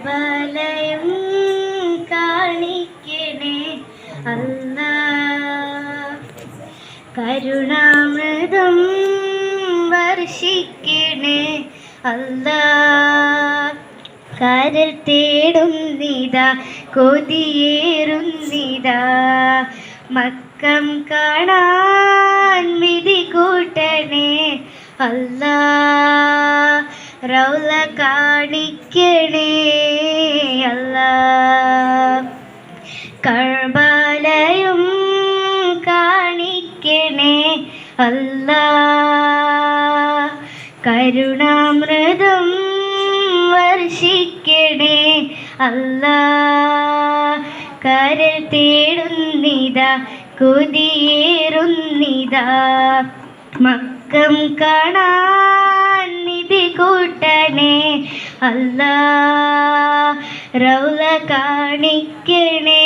ബലയും കാണിക്കണേ അല്ലാ, കരുണാമൃതം വർഷിക്കണേ അല്ലാ. കരൽ തേടുന്നിതാ കൊതിയേറുന്നിതാ, മക്കം കാണാൻ വിധി കൂട്ടണേ അല്ലാ. റൗള കാണിക്കണേ അല്ലാ, കഅബയും കാണിക്കണേ അല്ലാ. കരുണാമൃതം വർഷിക്കണേ അല്ലാ. കരൽ തേടുന്നിതാ കൊതിയേറുന്നിതാ, മക്കം കാണാൻ നിധി കൂട്ടണേ അല്ലാ. റൗള കാണിക്കണേ